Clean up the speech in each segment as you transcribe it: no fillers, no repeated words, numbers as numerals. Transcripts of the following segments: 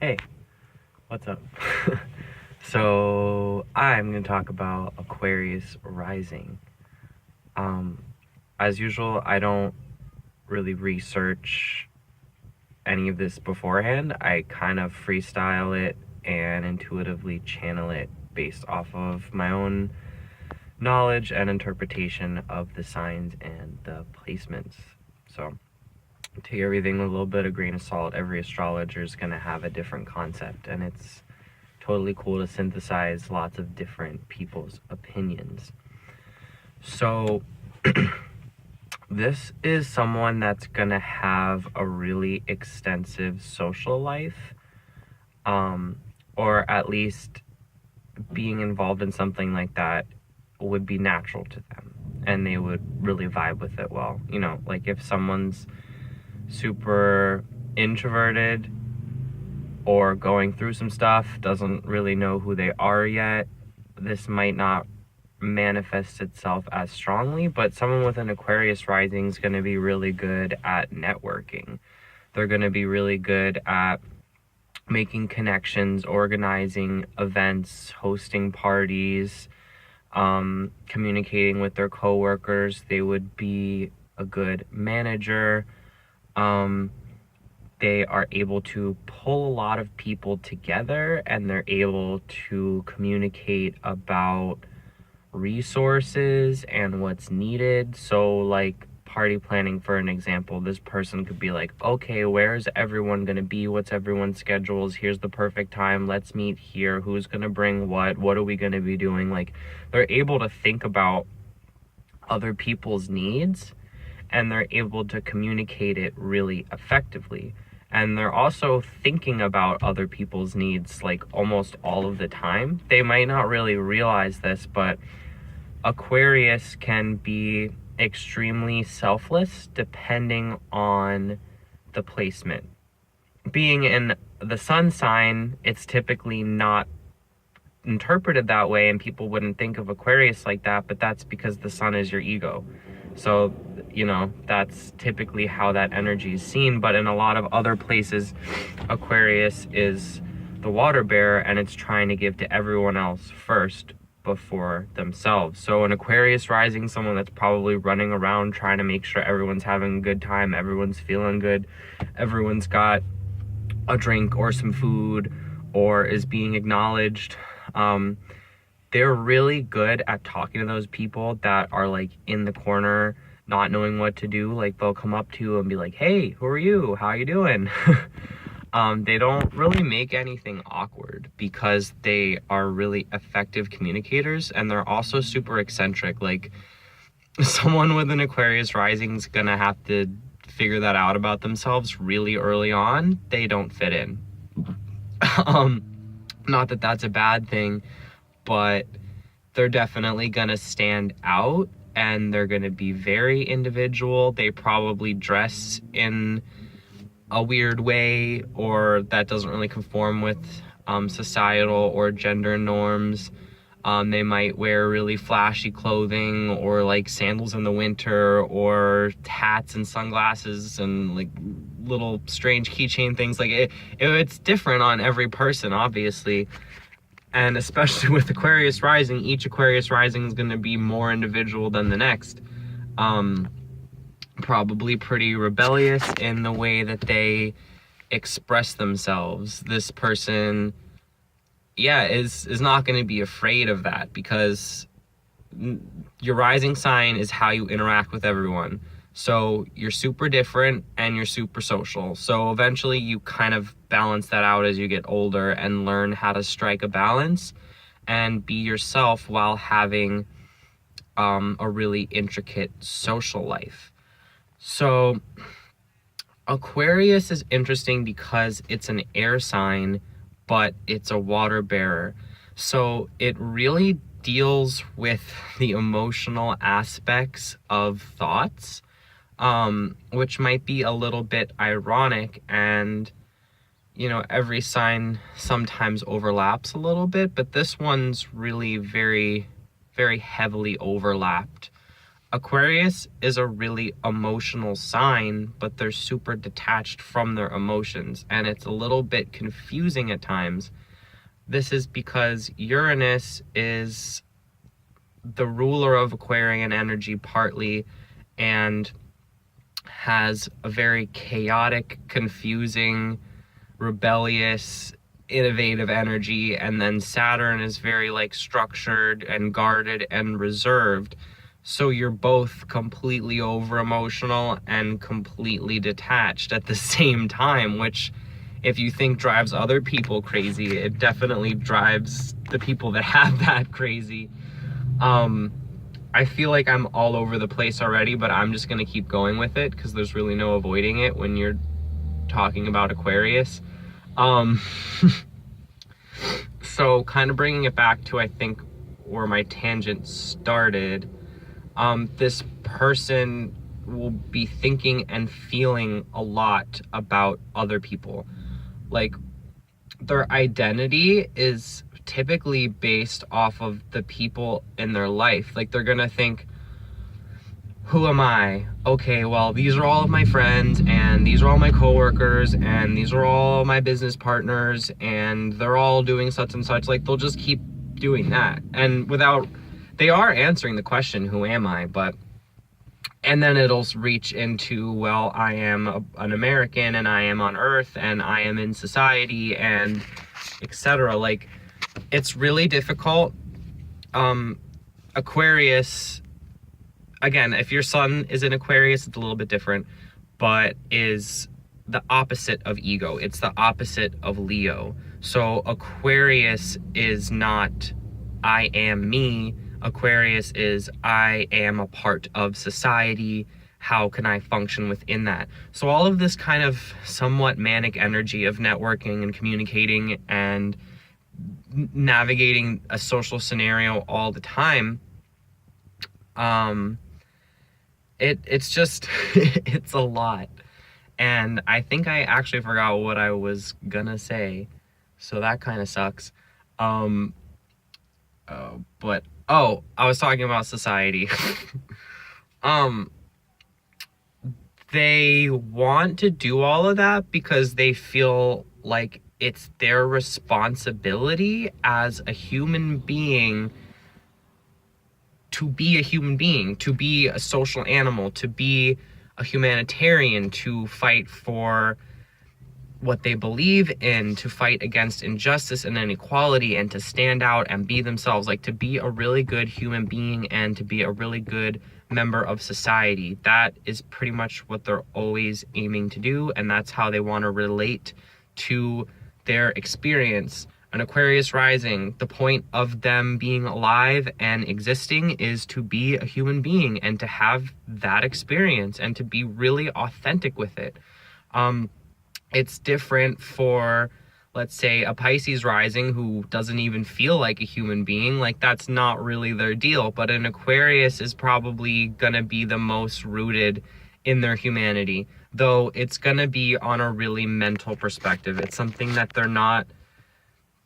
Hey, what's up? So, I'm going to talk about Aquarius Rising. As usual, I don't really research any of this beforehand. I kind of freestyle it and intuitively channel it based off of my own knowledge and interpretation of the signs and the placements. So, take everything with a little bit of grain of salt. Every astrologer is going to have a different concept, and it's totally cool to synthesize lots of different people's opinions. So this is someone that's gonna have a really extensive social life, or at least being involved in something like that would be natural to them, and they would really vibe with it well. Like if someone's super introverted or going through some stuff, doesn't really know who they are yet, this might not manifest itself as strongly. But someone with an Aquarius rising is going to be really good at networking. They're going to be really good at making connections, organizing events, hosting parties, communicating with their coworkers. They would be a good manager. They are able to pull a lot of people together, and they're able to communicate about resources and what's needed. So like party planning, for an example, this person could be like, okay, where's everyone going to be? What's everyone's schedules? Here's the perfect time. Let's meet here. Who's going to bring what? What are we going to be doing? Like, they're able to think about other people's needs, and they're able to communicate it really effectively. And they're also thinking about other people's needs like almost all of the time. They might not really realize this, but Aquarius can be extremely selfless depending on the placement. Being in the sun sign, it's typically not interpreted that way, and people wouldn't think of Aquarius like that, but that's because the sun is your ego. So, that's typically how that energy is seen. But in a lot of other places, Aquarius is the water bearer, and it's trying to give to everyone else first before themselves. So an Aquarius rising, someone that's probably running around trying to make sure everyone's having a good time, everyone's feeling good, everyone's got a drink or some food or is being acknowledged. They're really good at talking to those people that are like in the corner, not knowing what to do. Like they'll come up to you and be like, hey, who are you? How you doing? They don't really make anything awkward because they are really effective communicators, and they're also super eccentric. Like someone with an Aquarius rising is gonna have to figure that out about themselves really early on. They don't fit in. Not that that's a bad thing, but they're definitely gonna stand out, and they're gonna be very individual. They probably dress in a weird way, or that doesn't really conform with societal or gender norms. They might wear really flashy clothing, or like sandals in the winter, or hats and sunglasses and like little strange keychain things. Like it's different on every person, obviously. And especially with Aquarius rising, each Aquarius rising is going to be more individual than the next. Probably pretty rebellious in the way that they express themselves. This person, is not going to be afraid of that, because your rising sign is how you interact with everyone. So you're super different and you're super social. So eventually you kind of balance that out as you get older and learn how to strike a balance and be yourself while having a really intricate social life. So Aquarius is interesting because it's an air sign, but it's a water bearer. So it really deals with the emotional aspects of thoughts, which might be a little bit ironic. And, every sign sometimes overlaps a little bit, but this one's really very, very heavily overlapped. Aquarius is a really emotional sign, but they're super detached from their emotions, and it's a little bit confusing at times. This is because Uranus is the ruler of Aquarian energy partly, and has a very chaotic, confusing, rebellious, innovative energy, and then Saturn is very like structured and guarded and reserved. So you're both completely over emotional and completely detached at the same time, which if you think drives other people crazy, it definitely drives the people that have that crazy. I feel like I'm all over the place already, but I'm just gonna keep going with it because there's really no avoiding it when you're talking about Aquarius. Um, so kind of bringing it back to, I think, where my tangent started, this person will be thinking and feeling a lot about other people. Like, their identity is typically based off of the people in their life. Like, they're gonna think, who am I? Okay, well, these are all of my friends, and these are all my coworkers, and these are all my business partners, and they're all doing such and such. Like, they'll just keep doing that. And they are answering the question, who am I? And then it'll reach into, well, I am an American, and I am on Earth, and I am in society, and etc. Like, it's really difficult. Aquarius, again, if your sun is in Aquarius, it's a little bit different, but is the opposite of ego. It's the opposite of Leo. So Aquarius is not, I am me. Aquarius is, I am a part of society. How can I function within that? So all of this kind of somewhat manic energy of networking and communicating and navigating a social scenario all the time, it's just, it's a lot. And I think I actually forgot what I was gonna say. So that kind of sucks. I was talking about society. They want to do all of that because they feel like it's their responsibility as a human being to be a human being, to be a social animal, to be a humanitarian, to fight for what they believe in, to fight against injustice and inequality, and to stand out and be themselves, like to be a really good human being and to be a really good member of society. That is pretty much what they're always aiming to do, and that's how they want to relate to their experience. An Aquarius rising, the point of them being alive and existing is to be a human being and to have that experience and to be really authentic with it. It's different for, let's say, a Pisces rising who doesn't even feel like a human being. Like, that's not really their deal. But an Aquarius is probably gonna be the most rooted in their humanity, though it's gonna be on a really mental perspective. It's something that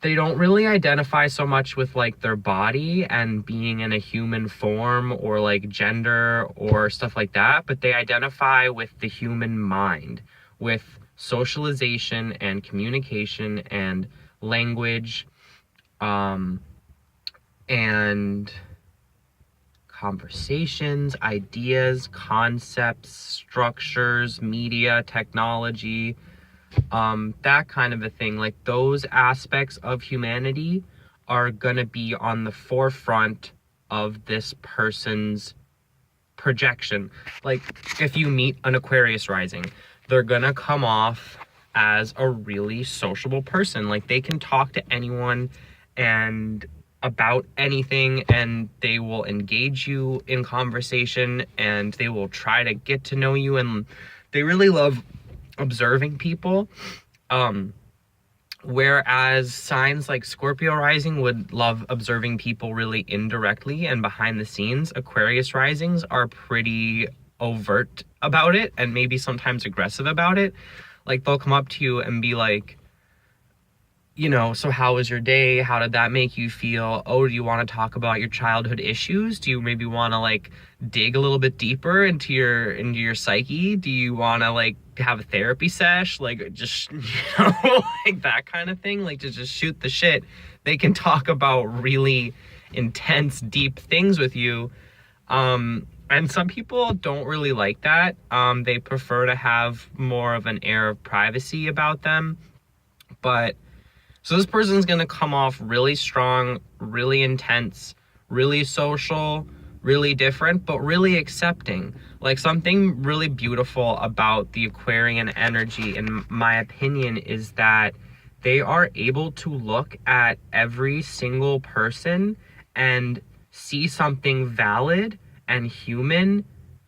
they don't really identify so much with like their body and being in a human form or like gender or stuff like that, but they identify with the human mind, with socialization and communication and language, and conversations, ideas, concepts, structures, media, technology, that kind of a thing. Like, those aspects of humanity are gonna be on the forefront of this person's projection. Like, if you meet an Aquarius rising, they're gonna come off as a really sociable person. Like, they can talk to anyone and about anything, and they will engage you in conversation, and they will try to get to know you, and they really love observing people. Whereas signs like Scorpio rising would love observing people really indirectly and behind the scenes, Aquarius risings are pretty overt about it and maybe sometimes aggressive about it. Like, they'll come up to you and be like, so how was your day? How did that make you feel? Oh, do you want to talk about your childhood issues? Do you maybe want to like dig a little bit deeper into your psyche? Do you want to like have a therapy sesh? Like just, like that kind of thing, like to just shoot the shit. They can talk about really intense, deep things with you. And some people don't really like that. They prefer to have more of an air of privacy about them. But so this person's going to come off really strong, really intense, really social, really different, but really accepting. Like something really beautiful about the Aquarian energy, in my opinion, is that they are able to look at every single person and see something valid and human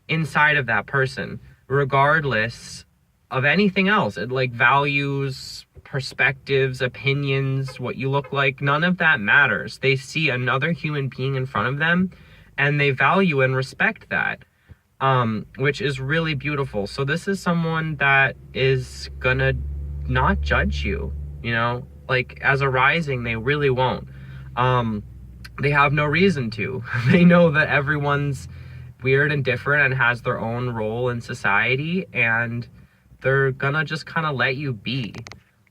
inside of that person, regardless of anything else. It like values, perspectives, opinions, what you look like, none of that matters. They see another human being in front of them and they value and respect that, which is really beautiful. So this is someone that is gonna not judge you, like as a rising, they really won't. They have no reason to. They know that everyone's weird and different and has their own role in society, and they're gonna just kind of let you be,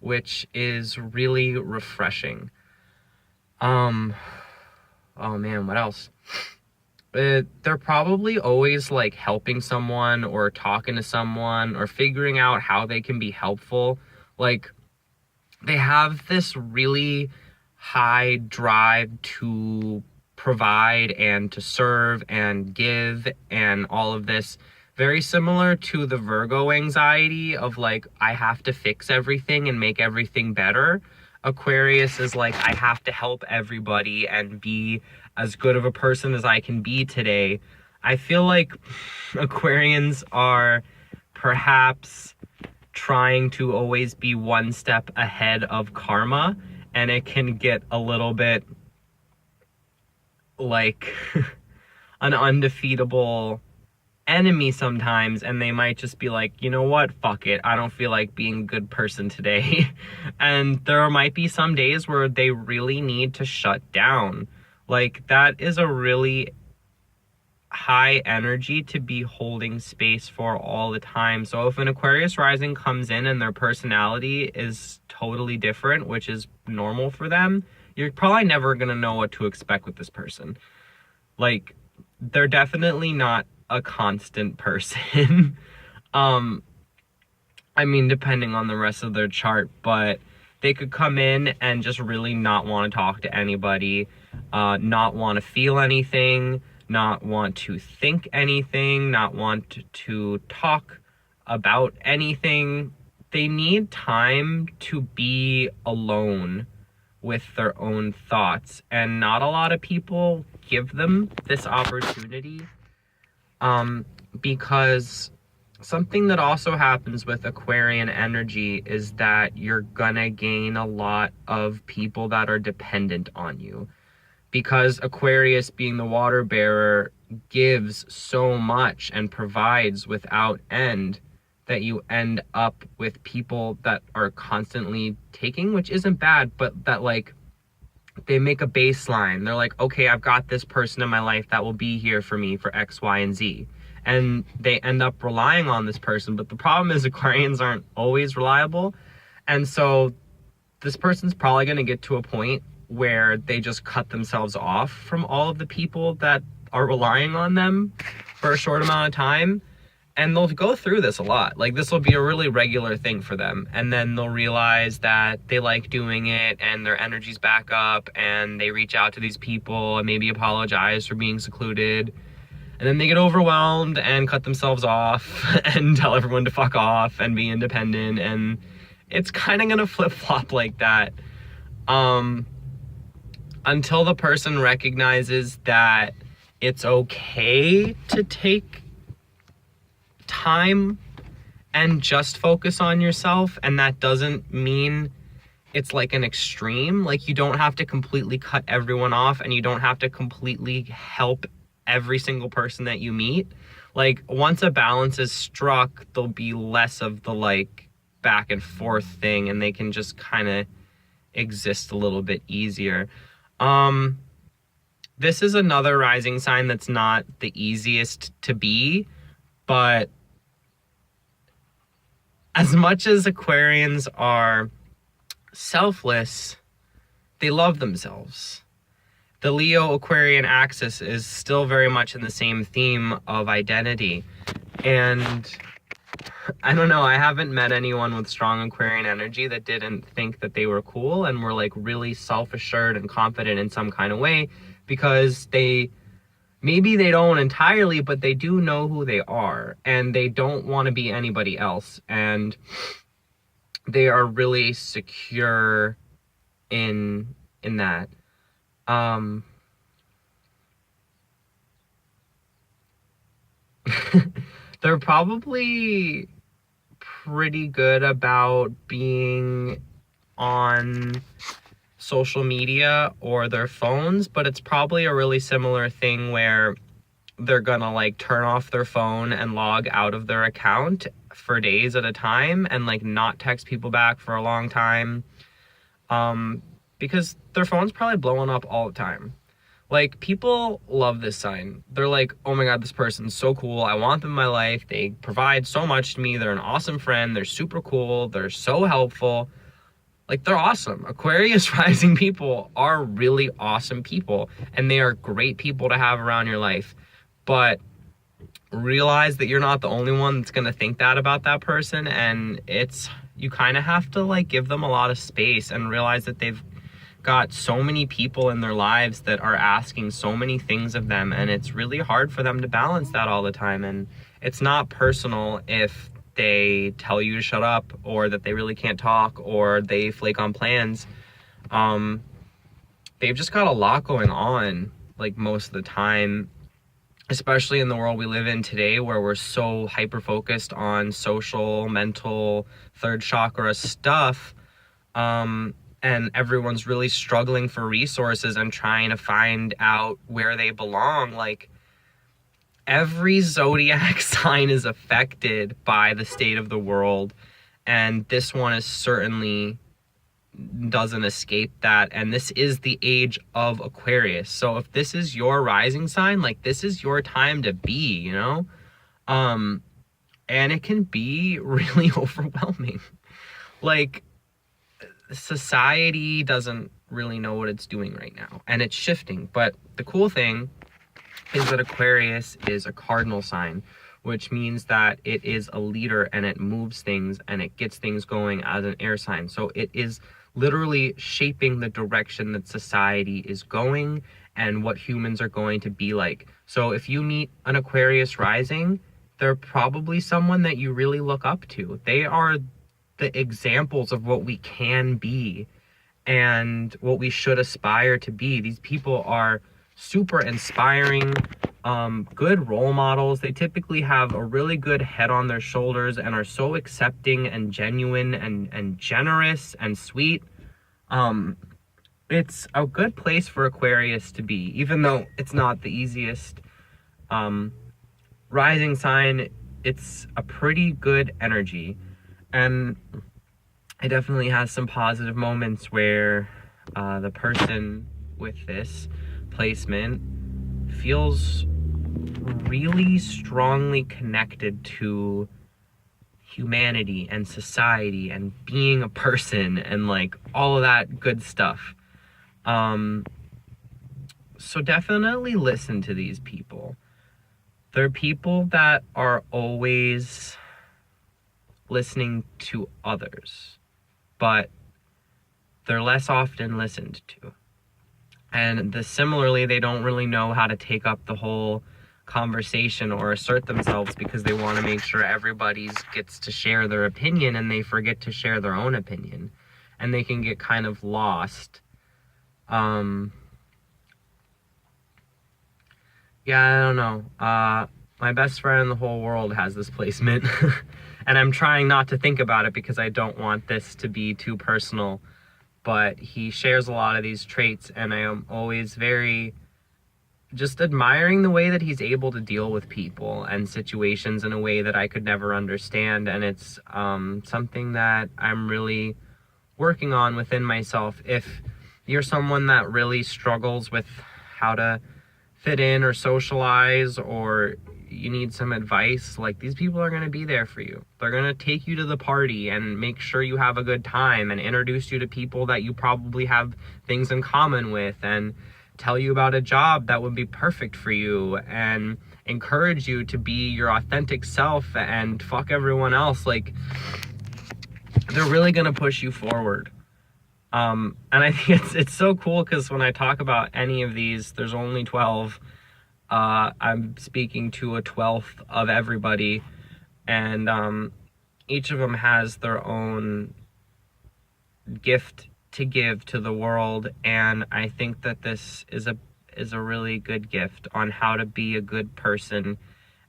which is really refreshing. Oh man, what else? They're probably always like helping someone or talking to someone or figuring out how they can be helpful. Like they have this really high drive to provide and to serve and give and all of this, very similar to the Virgo anxiety of like, I have to fix everything and make everything better. Aquarius is like, I have to help everybody and be as good of a person as I can be today. I feel like Aquarians are perhaps trying to always be one step ahead of karma, and it can get a little bit like an undefeatable enemy sometimes, and they might just be like, you know what, fuck it, I don't feel like being a good person today. And there might be some days where they really need to shut down. Like that is a really high energy to be holding space for all the time. So if an Aquarius rising comes in and their personality is totally different, which is normal for them, you're probably never going to know what to expect with this person. Like they're definitely not a constant person. I mean, depending on the rest of their chart, but they could come in and just really not want to talk to anybody, not want to feel anything, not want to think anything, not want to talk about anything. They need time to be alone with their own thoughts, and not a lot of people give them this opportunity. Because something that also happens with Aquarian energy is that you're gonna gain a lot of people that are dependent on you. Because Aquarius, being the water bearer, gives so much and provides without end, that you end up with people that are constantly taking, which isn't bad, but that like they make a baseline. They're like, okay, I've got this person in my life that will be here for me for X, Y, and Z. And they end up relying on this person. But the problem is Aquarians aren't always reliable. And so this person's probably going to get to a point where they just cut themselves off from all of the people that are relying on them for a short amount of time. And they'll go through this a lot. Like this will be a really regular thing for them. And then they'll realize that they like doing it and their energy's back up, and they reach out to these people and maybe apologize for being secluded. And then they get overwhelmed and cut themselves off and tell everyone to fuck off and be independent. And it's kind of going to flip-flop like that. Until the person recognizes that it's okay to take time and just focus on yourself. And that doesn't mean it's like an extreme. Like you don't have to completely cut everyone off, and you don't have to completely help every single person that you meet. Like once a balance is struck, there'll be less of the like back and forth thing, and they can just kind of exist a little bit easier. This is another rising sign that's not the easiest to be, but as much as Aquarians are selfless, they love themselves. The Leo-Aquarian axis is still very much in the same theme of identity. And I don't know, I haven't met anyone with strong Aquarian energy that didn't think that they were cool and were like really self-assured and confident in some kind of way, because maybe they don't entirely, but they do know who they are and they don't want to be anybody else. And they are really secure in that. They're probably pretty good about being on social media or their phones, but it's probably a really similar thing where they're gonna like turn off their phone and log out of their account for days at a time and like not text people back for a long time, because their phone's probably blowing up all the time. Like, people love this sign. They're like, oh my god, this person's so cool, I want them in my life, they provide so much to me, they're an awesome friend, they're super cool, they're so helpful. Like, they're awesome. Aquarius rising people are really awesome people, and they are great people to have around your life. But realize that you're not the only one that's gonna think that about that person, and you kind of have to like give them a lot of space and realize that they've got so many people in their lives that are asking so many things of them, and it's really hard for them to balance that all the time. And it's not personal if they tell you to shut up, or that they really can't talk, or they flake on plans. They've just got a lot going on, like, most of the time, especially in the world we live in today, where we're so hyper focused on social, mental, third chakra stuff. And everyone's really struggling for resources and trying to find out where they belong. Like, every zodiac sign is affected by the state of the world, and this one is certainly doesn't escape that. And this is the age of Aquarius. So if this is your rising sign, like, this is your time to be, you know? And it can be really overwhelming. Like, society doesn't really know what it's doing right now, and it's shifting. But the cool thing is that Aquarius is a cardinal sign, which means that it is a leader and it moves things and it gets things going as an air sign. So it is literally shaping the direction that society is going and what humans are going to be like. So if you meet an Aquarius rising, they're probably someone that you really look up to. They are the examples of what we can be and what we should aspire to be. These people are super inspiring, good role models. They typically have a really good head on their shoulders and are so accepting and genuine and generous and sweet. It's a good place for Aquarius to be, even though it's not the easiest rising sign. It's a pretty good energy. And it definitely has some positive moments where the person with this placement feels really strongly connected to humanity and society and being a person and like all of that good stuff. So definitely listen to these people. They're people that are always listening to others, but they're less often listened to. And similarly, they don't really know how to take up the whole conversation or assert themselves, because they want to make sure everybody gets to share their opinion, and they forget to share their own opinion, and they can get kind of lost. Yeah, I don't know. My best friend in the whole world has this placement. And I'm trying not to think about it because I don't want this to be too personal. But he shares a lot of these traits, and I am always very just admiring the way that he's able to deal with people and situations in a way that I could never understand. And it's something that I'm really working on within myself. If you're someone that really struggles with how to fit in or socialize, or you need some advice, like, these people are going to be there for you. They're going to take you to the party and make sure you have a good time and introduce you to people that you probably have things in common with, and tell you about a job that would be perfect for you, and encourage you to be your authentic self and fuck everyone else. Like, they're really going to push you forward. And I think it's so cool, because when I talk about any of these, there's only 12. I'm speaking to a 12th of everybody, and each of them has their own gift to give to the world, and I think that this is a really good gift on how to be a good person,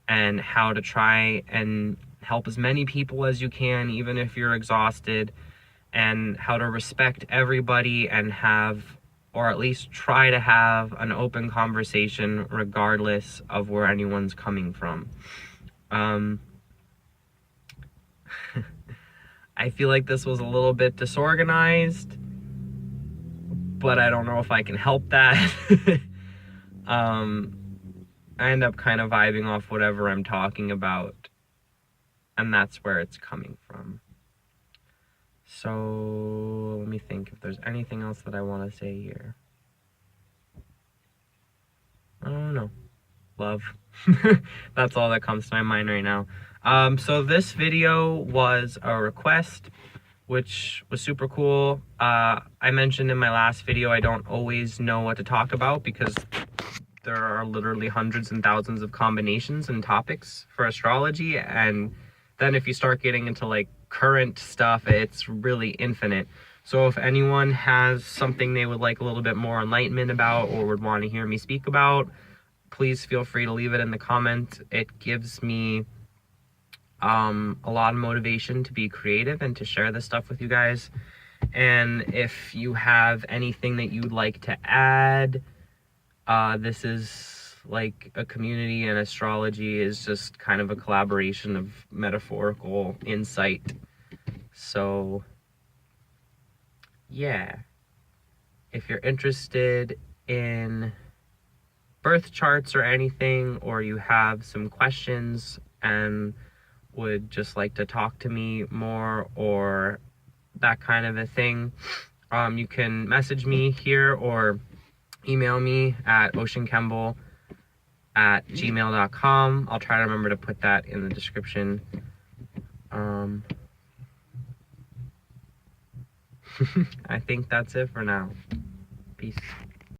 and how to try and help as many people as you can, even if you're exhausted, and how to respect everybody and have, or at least try to have, an open conversation regardless of where anyone's coming from. I feel like this was a little bit disorganized, but I don't know if I can help that. I end up kind of vibing off whatever I'm talking about, and that's where it's coming from. So let me think if there's anything else that I want to say here. I don't know. Love. That's all that comes to my mind right now. So this video was a request, which was super cool. I mentioned in my last video I don't always know what to talk about, because there are literally hundreds and thousands of combinations and topics for astrology, and then if you start getting into like current stuff, it's really infinite. So if anyone has something they would like a little bit more enlightenment about, or would want to hear me speak about, please feel free to leave it in the comment. It gives me a lot of motivation to be creative and to share this stuff with you guys. And if you have anything that you'd like to add, this is like a community, and astrology is just kind of a collaboration of metaphorical insight. So yeah, if you're interested in birth charts or anything, or you have some questions and would just like to talk to me more, or that kind of a thing, you can message me here or email me at oceankemble@gmail.com. I'll try to remember to put that in the description. I think that's it for now. Peace.